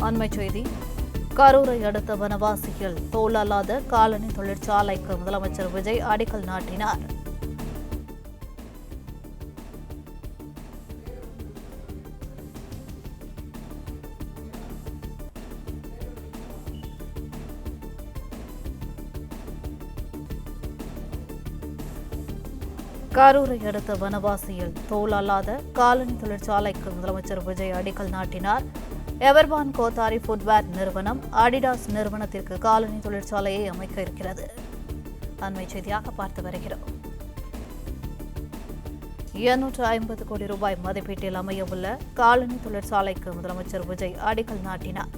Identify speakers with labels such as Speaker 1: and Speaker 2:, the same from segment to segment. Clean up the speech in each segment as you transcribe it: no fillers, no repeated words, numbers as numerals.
Speaker 1: அண்மைச் செய்தி. கரூரை அடுத்த வனவாசியில் தோல் அல்லாத காலனி தொழிற்சாலைக்கு முதலமைச்சர் விஜய் அடிக்கல் நாட்டினார். கரூரை அடுத்த வனவாசியில் தோல் அல்லாத காலனி தொழிற்சாலைக்கு முதலமைச்சர் விஜய் அடிக்கல் நாட்டினார். எவர்வான் கோத்தாரி ஃபுட்வேர் நிறுவனம் அடிடாஸ் நிறுவனத்திற்கு காலனி தொழிற்சாலையை அமைக்க இருக்கிறது. அண்மை செய்தியாக பார்த்து வருகிறோம். 250 கோடி ரூபாய் மதிப்பீட்டில் அமையவுள்ள காலனி தொழிற்சாலைக்கு முதலமைச்சர் விஜய் அடிக்கல் நாட்டினார்.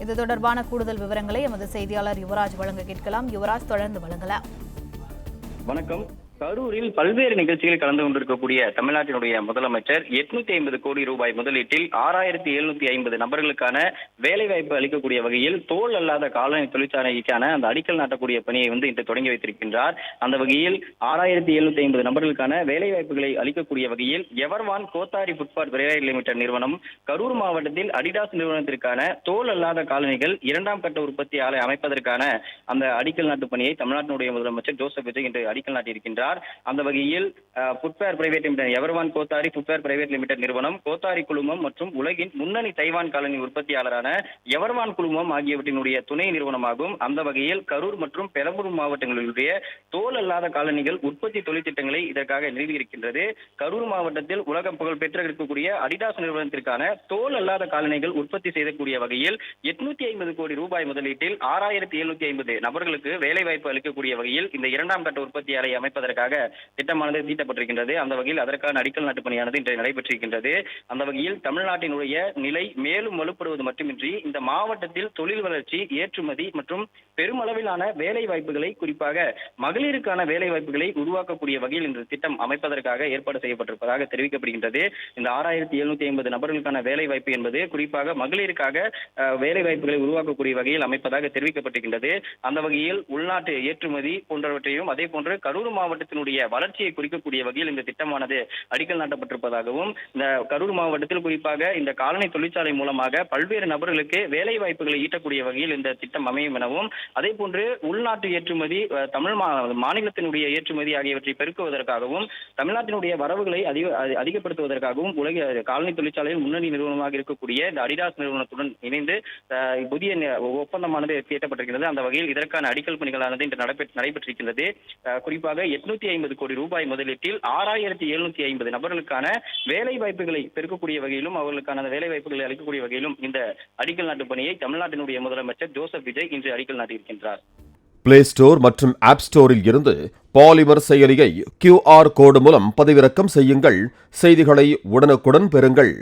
Speaker 1: இது தொடர்பான கூடுதல் விவரங்களை எமது செய்தியாளர் யுவராஜ் வழங்க கேட்கலாம். யுவராஜ், தொடர்ந்து வழங்கலாம்.
Speaker 2: வணக்கம். கரூரில் பல்வேறு நிகழ்ச்சிகளில் கலந்து கொண்டிருக்கக்கூடிய தமிழ்நாட்டினுடைய முதலமைச்சர் 850 கோடி ரூபாய் முதலீட்டில் 6750 நபர்களுக்கான வேலைவாய்ப்பு அளிக்கக்கூடிய வகையில் தோல் அல்லாத காலனி தொழிற்சாலைக்கான அந்த அடிக்கல் நாட்டக்கூடிய பணியை இன்று தொடங்கி வைத்திருக்கின்றார். அந்த வகையில் 6750 நபர்களுக்கான வேலைவாய்ப்புகளை அளிக்கக்கூடிய வகையில் எவர்வான் கோத்தாரி ஃபுட்வேர் பிரைவேட் லிமிடெட் நிறுவனம் கரூர் மாவட்டத்தில் அடிடாஸ் நிறுவனத்திற்கான தோல் அல்லாத காலனிகள் 2ஆம் கட்ட உற்பத்தி ஆலை அமைப்பதற்கான அந்த அடிக்கல் நாட்டு பணியை தமிழ்நாட்டினுடைய முதலமைச்சர் ஜோசப் விஜய் இன்று அடிக்கல் நாட்டியிருக்கின்றார். அந்த வகையில் footwear private limited Evervan Kothari footwear private limited நிறுவனம், கோத்தாரி குழுமம் மற்றும் உலகின் முன்னணி தைவான் காலனி உற்பத்தியாளரான எவர்வான் குழுமம் ஆகியவற்றினுடைய துணை நிறுவனமாகும். அந்த வகையில் கரூர் மற்றும் பெரம்பலூர் மாவட்டங்களிலுடைய தோல் அல்லாத காலனிகள் உற்பத்தி தொழிற்திட்டங்களை இதற்காக நிறுவியிருக்கின்றது. கரூர் மாவட்டத்தில் உலக புகழ் பெற்று இருக்கக்கூடிய அடிடாஸ் நிறுவனத்திற்கான தோல் அல்லாத காலனிகள் உற்பத்தி செய்யக்கூடிய வகையில் 850 கோடி ரூபாய் முதலீட்டில் 6750 நபர்களுக்கு வேலைவாய்ப்பு அளிக்கக்கூடிய வகையில் இந்த 2ஆம் கட்ட உற்பத்தி ஆலை அமைப்பதற்காக திட்டமானது தீட்டப்பட்டிருக்கின்றது. அந்த வகையில் அதற்கான அடிக்கல் நாட்டு பணியானது இன்று நடைபெற்றிருக்கின்றது. அந்த வகையில் தமிழ்நாட்டினுடைய நிலை மேலும் வலுப்படுவது மட்டுமின்றி இந்த மாவட்டத்தில் தொழில் வளர்ச்சி, ஏற்றுமதி மற்றும் பெருமளவிலான வேலை வாய்ப்புகளை, குறிப்பாக மகளிருக்கான வேலை வாய்ப்புகளை உருவாக்கக்கூடிய வகையில் இந்த திட்டம் அமைப்பதற்காக ஏற்பாடு செய்யப்பட்டிருப்பதாக தெரிவிக்கப்படுகின்றது. இந்த 6750 நபர்களுக்கான வேலை வாய்ப்பு என்பது குறிப்பாக மகளிருக்காக வேலை வாய்ப்புகளை உருவாக்கக்கூடிய வகையில் அமைப்பதாக தெரிவிக்கப்பட்டிருக்கின்றது. அந்த வகையில் உள்நாட்டு ஏற்றுமதி போன்றவற்றையும் அதே போன்று கரூர் மாவட்டத்தினுடைய வளர்ச்சியை குறிக்கக்கூடிய வகையில் இந்த திட்டமானது அடிக்கல் நாட்டப்பட்டிருப்பதாகவும், இந்த கரூர் மாவட்டத்தில் குறிப்பாக இந்த காலனி தொழிற்சாலை மூலமாக பல்வேறு நபர்களுக்கு வேலை வாய்ப்புகளை ஈட்டக்கூடிய வகையில் இந்த திட்டம் அமையும் எனவும், அதே போன்று உள்நாட்டு ஏற்றுமதி, தமிழ் மாநிலத்தினுடைய ஏற்றுமதி ஆகியவற்றை பெருக்குவதற்காகவும், தமிழ்நாட்டினுடைய வரவுகளை அதிகப்படுத்துவதற்காகவும் உலக காலனி தொழிற்சாலையில் முன்னணி நிறுவனமாக இருக்கக்கூடிய இந்த அடிடாஸ் நிறுவனத்துடன் இணைந்து புதிய ஒப்பந்தமானது எட்டப்பட்டிருக்கிறது. அந்த வகையில் இதற்கான அடிக்கல் பணிகளானது இன்று நடைபெற்றிருக்கிறது. குறிப்பாக 850 கோடி ரூபாய் முதலீட்டில் 6750 நபர்களுக்கான வேலை வாய்ப்புகளை பெருக்கக்கூடிய வகையிலும் அவர்களுக்கான வேலை வாய்ப்புகளை அளிக்கக்கூடிய வகையிலும் இந்த அடிக்கல் நாட்டு பணியை தமிழ்நாட்டினுடைய முதலமைச்சர் ஜோசப் விஜய் இன்று அடிக்கல் நாட்டியிருக்கின்றார்.
Speaker 3: பிளே ஸ்டோர் மற்றும் ஆப் ஸ்டோரில் இருந்து பாலிமர் செயலியை QR கோடு மூலம் பதிவிறக்கம் செய்யுங்கள். செய்திகளை உடனுக்குடன் பெறுங்கள்.